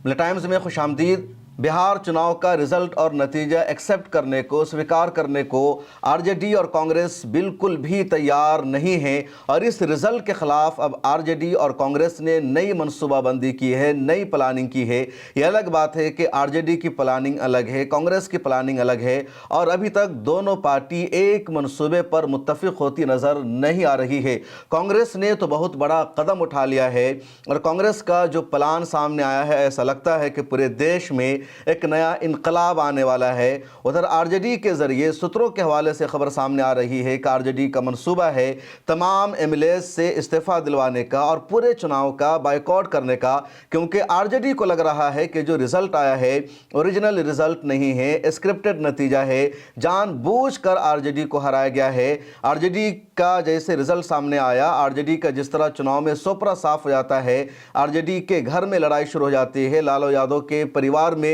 मिल times में खुशामदीद। बिहार चुनाव का रिजल्ट और नतीजा एक्सेप्ट करने को, स्वीकार करने को आरजेडी और कांग्रेस बिल्कुल भी तैयार नहीं है और इस रिजल्ट के खिलाफ अब आरजेडी और कांग्रेस ने नई मनसूबाबंदी की है, नई प्लानिंग की है। यह अलग बात है कि आरजेडी की प्लानिंग अलग है, कांग्रेस की प्लानिंग अलग है और अभी तक दोनों पार्टी एक मनसूबे पर मुत्तफिक होती नजर नहीं आ रही है। कांग्रेस ने तो बहुत बड़ा कदम उठा लिया है और कांग्रेस का जो प्लान सामने आया है, ऐसा लगता है कि पूरे देश में एक नया इनकलाब आने वाला है। उधर आरजेडी के जरिए सूत्रों के हवाले से खबर सामने आ रही है कि आरजेडी का मंसूबा है तमाम एमएलए से इस्तीफा दिलवाने का और पूरे चुनाव का बायकॉट करने का, क्योंकि आरजेडी को लग रहा है कि जो रिजल्ट आया है ओरिजिनल रिजल्ट नहीं है, स्क्रिप्टेड नतीजा है, जानबूझकर आरजेडी को हराया गया है। आरजेडी का जैसे रिजल्ट सामने आया, आरजेडी का जिस तरह चुनाव में सोपरा साफ हो जाता है, आरजेडी के घर में लड़ाई शुरू हो जाती है, लालू यादव के परिवार में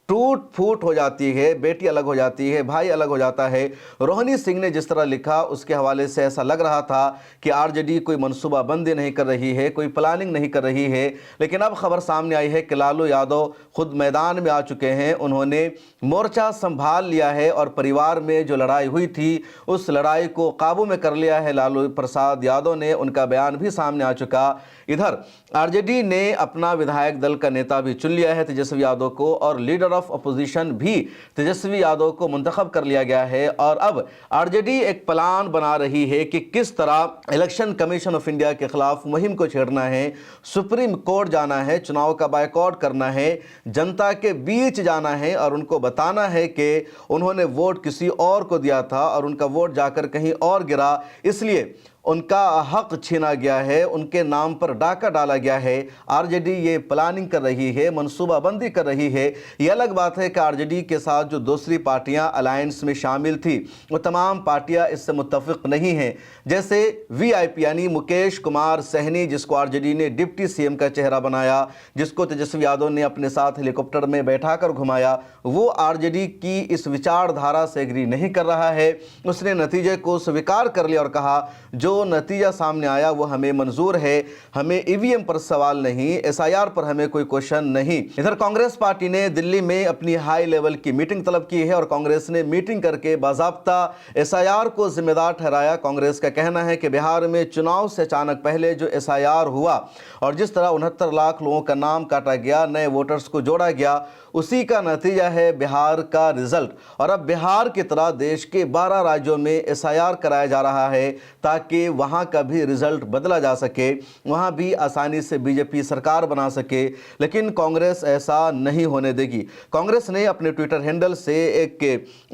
टूट फूट हो जाती है, बेटी अलग हो जाती है, भाई अलग हो जाता है। रोहिणी सिंह ने जिस तरह लिखा उसके हवाले से ऐसा लग रहा था कि आरजेडी कोई मनसूबाबंदी नहीं कर रही है, कोई प्लानिंग नहीं कर रही है। लेकिन अब खबर सामने आई है कि लालू यादव खुद मैदान में आ चुके हैं, उन्होंने मोर्चा संभाल लिया है और परिवार में जो लड़ाई हुई थी उस लड़ाई को काबू में कर लिया है लालू प्रसाद यादव ने, उनका बयान भी सामने आ चुका। इधर आरजेडी ने अपना विधायक दल का नेता भी चुन लिया है तेजस्वी यादव को और लीडर ऑफ अपोजिशन भी तेजस्वी यादव को मुंतखब कर लिया गया है। और अब आरजेडी एक प्लान बना रही है कि किस तरह इलेक्शन कमीशन ऑफ इंडिया के खिलाफ मुहिम को छेड़ना है, सुप्रीम कोर्ट जाना है, चुनाव का बायकॉट करना है, जनता के बीच जाना है और उनको बताना है कि उन्होंने वोट किसी और को दिया था और उनका वोट जाकर कहीं और गिरा, इसलिए उनका हक छीना गया है, उनके नाम पर डाका डाला गया है। आरजेडी ये प्लानिंग कर रही है, मनसूबाबंदी कर रही है। ये अलग बात है कि आरजेडी के साथ जो दूसरी पार्टियां अलायंस में शामिल थी वो तमाम पार्टियां इससे मुत्तफिक नहीं हैं। जैसे वीआईपी यानी मुकेश कुमार सहनी, जिसको आरजेडी ने डिप्टी सीएम का चेहरा बनाया, जिसको तेजस्वी यादव ने अपने साथ हेलीकॉप्टर में बैठाकर घुमाया, वो आरजेडी की इस विचारधारा से एग्री नहीं कर रहा है। उसने नतीजे को स्वीकार कर लिया और कहा जो नतीजा सामने आया वो हमें मंजूर है, हमें ईवीएम पर सवाल नहीं, एसआईआर पर हमें कोई क्वेश्चन नहीं। इधर कांग्रेस पार्टी ने दिल्ली में अपनी हाई लेवल की मीटिंग तलब की है और कांग्रेस ने मीटिंग करके बाज़ाब्ता एसआईआर को जिम्मेदार ठहराया। कांग्रेस का कहना है कि बिहार में चुनाव से अचानक पहले जो एसआईआर हुआ और जिस तरह 69 लाख लोगों का नाम काटा गया, नए वोटर्स को जोड़ा गया, उसी का नतीजा है बिहार का रिजल्ट। और अब बिहार की तरह देश के 12 राज्यों में एसआईआर कराया जा रहा है ताकि वहां का भी रिजल्ट बदला जा सके, वहां भी आसानी से बीजेपी सरकार बना सके। लेकिन कांग्रेस ऐसा नहीं होने देगी। कांग्रेस ने अपने ट्विटर हैंडल से एक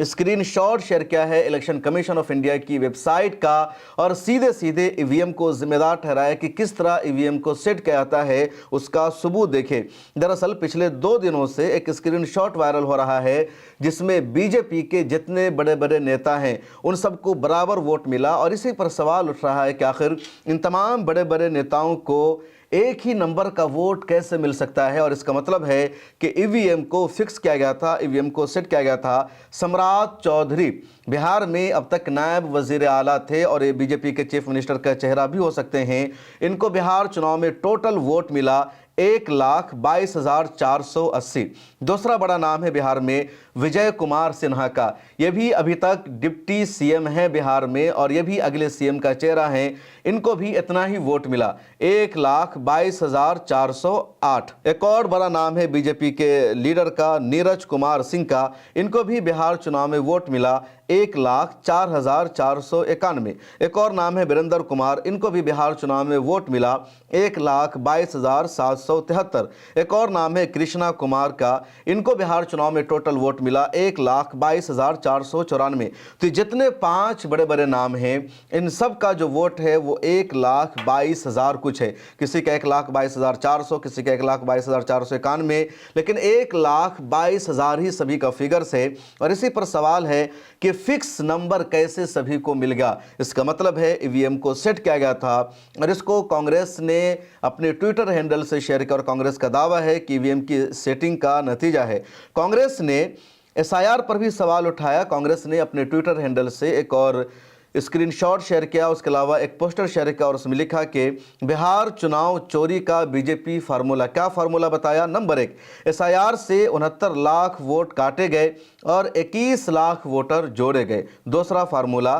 स्क्रीनशॉट शेयर किया है इलेक्शन कमीशन ऑफ इंडिया की वेबसाइट का और सीधे सीधे ईवीएम को जिम्मेदार ठहराया कि किस तरह ईवीएम को सेट किया जाता है, उसका सबूत देखें। दरअसल पिछले 2 दिनों से एक स्क्रीनशॉट वायरल हो रहा है जिसमें बीजेपी के जितने बड़े बड़े नेता हैं उन सबको बराबर वोट मिला और इसी पर सवाल उठ रहा है कि आखिर इन तमाम बड़े बड़े नेताओं को एक ही नंबर का वोट कैसे मिल सकता है। और इसका मतलब है कि ईवीएम को फिक्स किया गया था, ईवीएम को सेट किया गया था। सम्राट चौधरी बिहार में अब तक नायब वजीर आला थे और ये बीजेपी के चीफ मिनिस्टर का चेहरा भी हो सकते हैं। इनको बिहार चुनाव में टोटल वोट मिला 1,22,480। दूसरा बड़ा नाम है बिहार में विजय कुमार सिन्हा का, ये भी अभी तक डिप्टी सीएम है बिहार में और ये भी अगले सीएम का चेहरा है। इनको भी इतना ही वोट मिला 1,22,408। एक और बड़ा नाम है बीजेपी के लीडर का नीरज कुमार सिंह का, इनको भी बिहार चुनाव में वोट मिला 1,04,491। एक और नाम है वीरेंद्र कुमार, इनको भी बिहार चुनाव में वोट मिला 1,22,773। एक और नाम है कृष्णा कुमार का, इनको बिहार चुनाव में टोटल वोट मिला 1,22,494। तो जितने 5 बड़े बड़े नाम हैं इन सब का जो वोट है वो 1,22,000 कुछ है। किसी का 1,22,400, किसी का 1,22,491, लेकिन 1,22,000 ही सभी का फिगर्स है। और इसी पर सवाल है कि फिक्स नंबर कैसे सभी को मिल गया। इसका मतलब है ईवीएम को सेट किया गया था और इसको कांग्रेस ने अपने ट्विटर हैंडल से शेयर किया और कांग्रेस का दावा है कि ईवीएम की सेटिंग का नतीजा है। कांग्रेस ने एसआईआर पर भी सवाल उठाया। कांग्रेस ने अपने ट्विटर हैंडल से एक और स्क्रीनशॉट शेयर किया, उसके अलावा एक पोस्टर शेयर किया और उसमें लिखा कि बिहार चुनाव चोरी का बीजेपी फार्मूला। क्या फार्मूला बताया? नंबर 1, SIR से 69 लाख वोट काटे गए और 21 लाख वोटर जोड़े गए। दूसरा फार्मूला,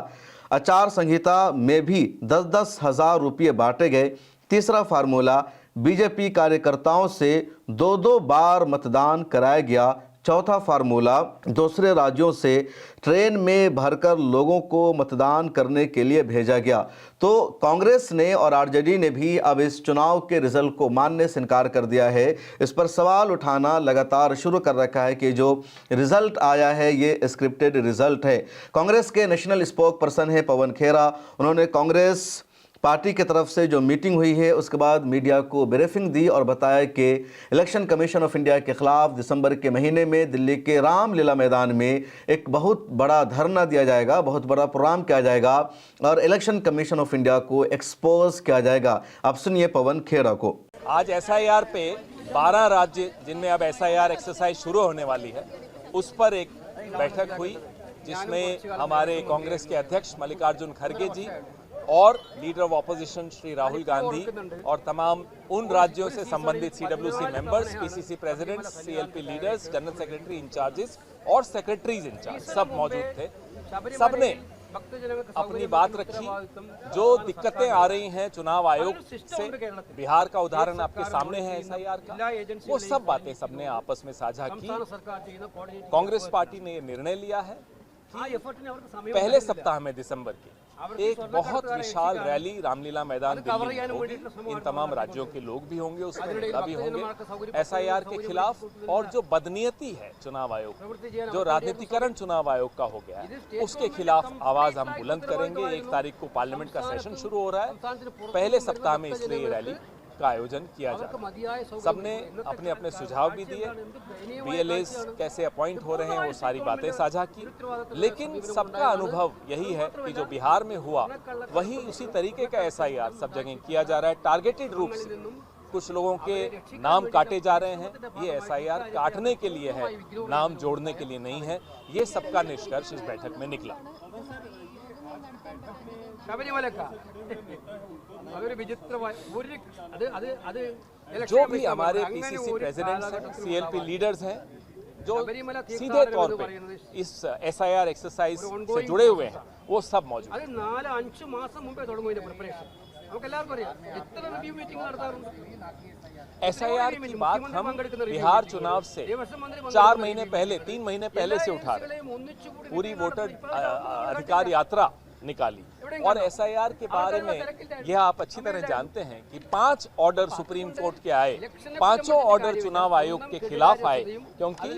आचार संहिता में भी 10-10 हज़ार रुपये बांटे गए। तीसरा फार्मूला, बीजेपी कार्यकर्ताओं से 2-2 बार मतदान कराया गया। चौथा फार्मूला, दूसरे राज्यों से ट्रेन में भरकर लोगों को मतदान करने के लिए भेजा गया। तो कांग्रेस ने और आरजेडी ने भी अब इस चुनाव के रिजल्ट को मानने से इनकार कर दिया है। इस पर सवाल उठाना लगातार शुरू कर रखा है कि जो रिजल्ट आया है ये स्क्रिप्टेड रिजल्ट है। कांग्रेस के नेशनल स्पोक पर्सन है पवन खेरा, उन्होंने कांग्रेस पार्टी की तरफ से जो मीटिंग हुई है उसके बाद मीडिया को ब्रीफिंग दी और बताया कि इलेक्शन कमीशन ऑफ इंडिया के खिलाफ दिसंबर के महीने में दिल्ली के रामलीला मैदान में एक बहुत बड़ा धरना दिया जाएगा, बहुत बड़ा प्रोग्राम किया जाएगा और इलेक्शन कमीशन ऑफ इंडिया को एक्सपोज किया जाएगा। अब सुनिए पवन खेरा को। आज SIR पे 12 राज्य जिनमें अब SIR एक्सरसाइज शुरू होने वाली है, उस पर एक बैठक हुई जिसमें हमारे कांग्रेस के अध्यक्ष मल्लिकार्जुन खड़गे जी और leader of opposition Shri Rahul Gandhi और तमाम उन राज्यों से संबंधित CWC members, PCC presidents, CLP leaders, general secretary incharges और सेक्रेटरीज इंचार्ज सब मौजूद थे। सबने अपनी बात रखी। जो दिक्कतें आ रही हैं चुनाव आयोग से, बिहार का उदाहरण आपके सामने है SIR का, वो सब बातें सबने आपस में साझा की। कांग्रेस पार्टी ने ये निर्णय लिया है कि पहले सप्ताह में दिसंबर के एक बहुत विशाल रैली रामलीला मैदान दिल्ली में होगी। इन तमाम राज्यों के लोग भी होंगे, उसमें नेता भी होंगे। SIR के खिलाफ और जो बदनीयती है चुनाव आयोग, जो राजनीतिकरण चुनाव आयोग का हो गया है, उसके खिलाफ आवाज हम बुलंद करेंगे। 1 तारीख को पार्लियामेंट का सेशन शुरू हो रहा है, पहले सप्ताह में इसलिए ये रैली का आयोजन किया जाए। सबने अपने अपने सुझाव भी दिए, BLAs कैसे अपॉइंट हो रहे हैं वो सारी बातें साझा की। लेकिन सबका अनुभव यही है कि जो बिहार में हुआ वही उसी तरीके का SIR सब जगह किया जा रहा है। टारगेटेड रूप से कुछ लोगों के नाम काटे जा रहे हैं। ये SIR काटने के लिए है, नाम जोड़ने के लिए नहीं है। ये सबका निष्कर्ष इस बैठक में निकला। जो भी हमारे PCC प्रेसिडेंट्स हैं, CLP लीडर्स हैं, जो सीधे तौर पे इस SIR एक्सरसाइज से जुड़े हुए हैं, वो सब मौजूद हैं। SIR की बात हम बिहार चुनाव से 4 महीने पहले, 3 महीने पहले से उठा रहे हैं। पूरी वोटर अधिकार यात्रा निकाली और SIR के बारे में यह आप अच्छी तरह जानते हैं कि 5 ऑर्डर सुप्रीम कोर्ट के आए, 5 ऑर्डर चुनाव आयोग के खिलाफ आए, क्योंकि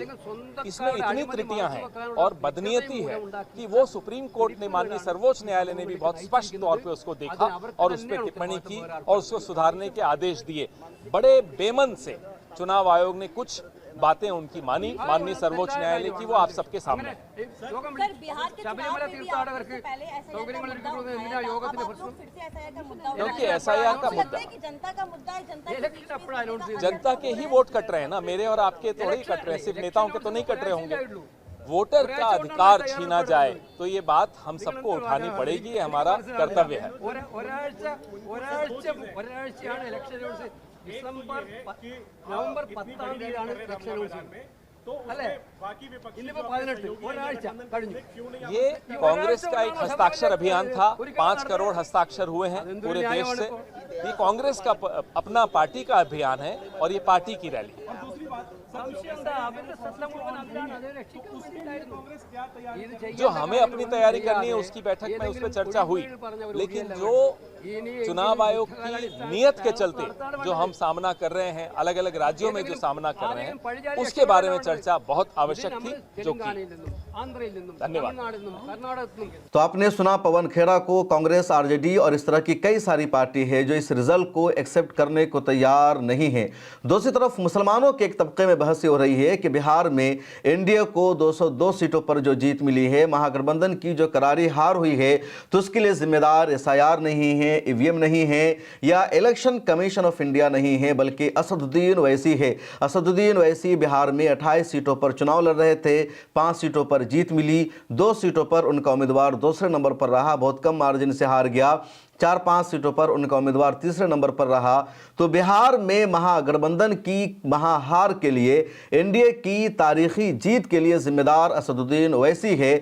इसमें इतनी त्रुटियां हैं और बदनीयती है कि वो सुप्रीम कोर्ट ने, माननीय सर्वोच्च न्यायालय ने भी बहुत स्पष्ट तौर पे उसको देखा और उस पर टिप्पणी की और उसको सुधारने के आदेश दिए। बड़े बेमन से चुनाव आयोग ने कुछ बातें उनकी मानी, माननीय सर्वोच्च न्यायालय की, वो आप सबके सामने है। क्योंकि SIR का मुद्दा जनता के ही वोट कट रहे हैं ना, मेरे और आपके थोड़े ही कट रहे हैं, सिर्फ नेताओं के तो नहीं कट रहे होंगे। वोटर का अधिकार छीना जाए तो ये बात हम सबको उठानी पड़ेगी, हमारा कर्तव्य है। നവംബർ 10-ാം തീയതിയാണ് ഇലക്ഷൻ അല്ലേ? ये कांग्रेस का एक हस्ताक्षर अभियान था, 5 करोड़ हस्ताक्षर हुए हैं पूरे देश से। ये कांग्रेस का अपना पार्टी का अभियान है और ये पार्टी की रैली है। जो हमें अपनी तैयारी करनी है उसकी बैठक में उस पर चर्चा हुई, लेकिन जो चुनाव आयोग की नीयत के चलते जो हम सामना कर रहे हैं, अलग अलग राज्यों में जो सामना कर रहे हैं, उसके बारे में चर्चा बहुत आवश्यक थी, जो की। धन्यवाद। तो आपने सुना पवन खेरा को। कांग्रेस, आरजेडी और इस तरह की कई सारी पार्टी है जो इस रिजल्ट को एक्सेप्ट करने को तैयार नहीं है। दूसरी तरफ मुसलमानों के एक तबके में बहस हो रही है कि बिहार में एनडीए को 202 सीटों पर जो जीत मिली है, महागठबंधन की जो करारी हार हुई है, तो उसके लिए जिम्मेदार SIR नहीं है, EVM नहीं है या इलेक्शन कमीशन ऑफ इंडिया नहीं है, बल्कि असदुद्दीन ओवैसी है। असदुद्दीन ओवैसी बिहार में 28 22 सीटों पर चुनाव लड़ रहे थे, 5 सीटों पर जीत मिली, 2 सीटों पर उनका उम्मीदवार दूसरे नंबर पर रहा, बहुत कम मार्जिन से हार गया, 4-5 सीटों पर उनका उम्मीदवार तीसरे नंबर पर रहा। तो बिहार में महागठबंधन की महाहार के लिए, एनडीए की तारीखी जीत के लिए जिम्मेदार असदुद्दीन ओवैसी है।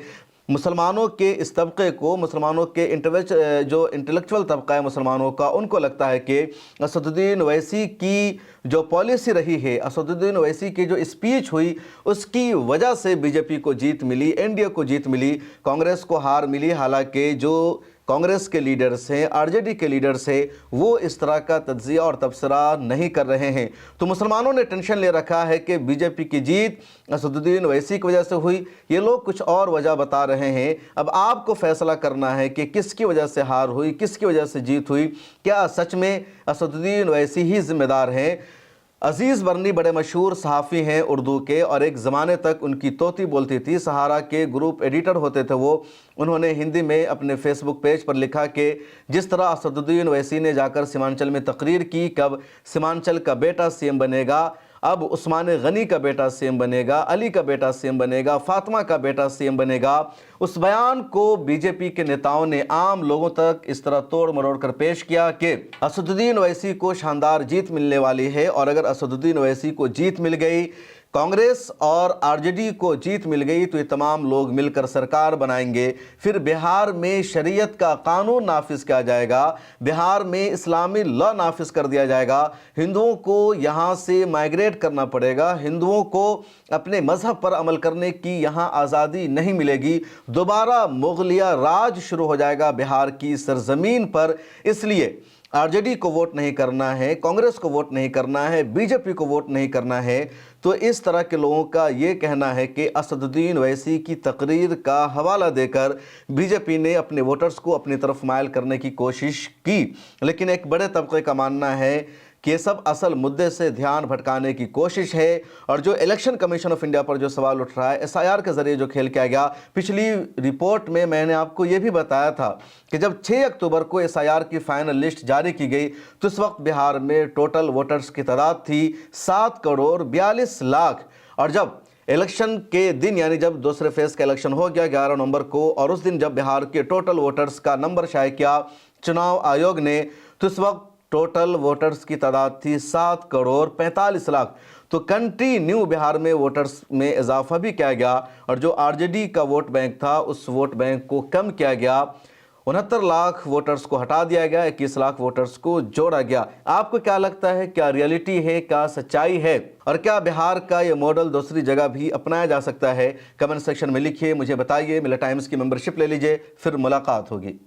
मुसलमानों के इस तबके को, मुसलमानों के जो इंटेलेक्चुअल तबका है मुसलमानों का, उनको लगता है कि असदुद्दीन ओवैसी की जो पॉलिसी रही है, असदुद्दीन ओवैसी की जो स्पीच हुई, उसकी वजह से बीजेपी को जीत मिली, एनडीए को जीत मिली, कांग्रेस को हार मिली। हालांकि जो कांग्रेस के लीडर्स हैं, आरजेडी के लीडर्स हैं, वो इस तरह का तज्जिया और तबसरा नहीं कर रहे हैं। तो मुसलमानों ने टेंशन ले रखा है कि बीजेपी की जीत असदुद्दीन ओवैसी की वजह से हुई, ये लोग कुछ और वजह बता रहे हैं। अब आपको फैसला करना है कि किसकी वजह से हार हुई, किसकी वजह से जीत हुई। क्या सच में असदुद्दीन ओवैसी ही जिम्मेदार हैं? अजीज़ बरनी बड़े मशहूर सहाफ़ी हैं उर्दू के, और एक ज़माने तक उनकी तोती बोलती थी, सहारा के ग्रुप एडिटर होते थे वो। उन्होंने हिंदी में अपने फेसबुक पेज पर लिखा कि जिस तरह असदुद्दीन ओवैसी ने जाकर सीमांचल में तकरीर की, कब सीमांचल का बेटा सीएम बनेगा, अब उस्मान गनी का बेटा सीएम बनेगा, अली का बेटा सीएम बनेगा, फातिमा का बेटा सीएम बनेगा, उस बयान को बीजेपी के नेताओं ने आम लोगों तक इस तरह तोड़ मरोड़ कर पेश किया कि असदुद्दीन ओवैसी को शानदार जीत मिलने वाली है, और अगर असदुद्दीन ओवैसी को जीत मिल गई, कांग्रेस और आरजेडी को जीत मिल गई, तो ये तमाम लोग मिलकर सरकार बनाएंगे। फिर बिहार में शरीयत का कानून नाफिज किया जाएगा, बिहार में इस्लामी लॉ नाफिज कर दिया जाएगा, हिंदुओं को यहाँ से माइग्रेट करना पड़ेगा, हिंदुओं को अपने मजहब पर अमल करने की यहाँ आज़ादी नहीं मिलेगी, दोबारा मुगलिया राज शुरू हो जाएगा बिहार की सरजमीन पर। इसलिए आरजेडी को वोट नहीं करना है, कांग्रेस को वोट नहीं करना है, बीजेपी को वोट नहीं करना है। तो इस तरह के लोगों का ये कहना है कि असदुद्दीन ओवैसी की तकरीर का हवाला देकर बीजेपी ने अपने वोटर्स को अपनी तरफ मायल करने की कोशिश की। लेकिन एक बड़े तबके का मानना है कि ये सब असल मुद्दे से ध्यान भटकाने की कोशिश है। और जो इलेक्शन कमीशन ऑफ इंडिया पर जो सवाल उठ रहा है, एसआईआर के ज़रिए जो खेल किया गया, पिछली रिपोर्ट में मैंने आपको ये भी बताया था कि जब 6 अक्टूबर को एसआईआर की फाइनल लिस्ट जारी की गई, तो उस वक्त बिहार में टोटल वोटर्स की तादाद थी 7,42,00,000। और जब इलेक्शन के दिन, यानी जब दूसरे फेज का इलेक्शन हो गया 11 नवंबर को, और उस दिन जब बिहार के टोटल वोटर्स का नंबर शाये किया चुनाव आयोग ने, तो उस वक्त टोटल वोटर्स की तादाद थी 7,45,00,000। तो कंटिन्यू बिहार में वोटर्स में इजाफा भी किया गया, और जो आरजेडी का वोट बैंक था, उस वोट बैंक को कम किया गया, 69 लाख वोटर्स को हटा दिया गया, 21 लाख वोटर्स को जोड़ा गया। आपको क्या लगता है, क्या रियलिटी है, क्या सच्चाई है, और क्या बिहार का ये मॉडल दूसरी जगह भी अपनाया जा सकता है? कमेंट सेक्शन में लिखिए, मुझे बताइए। मिला टाइम्स की मेंबरशिप ले लीजिए, फिर मुलाकात होगी।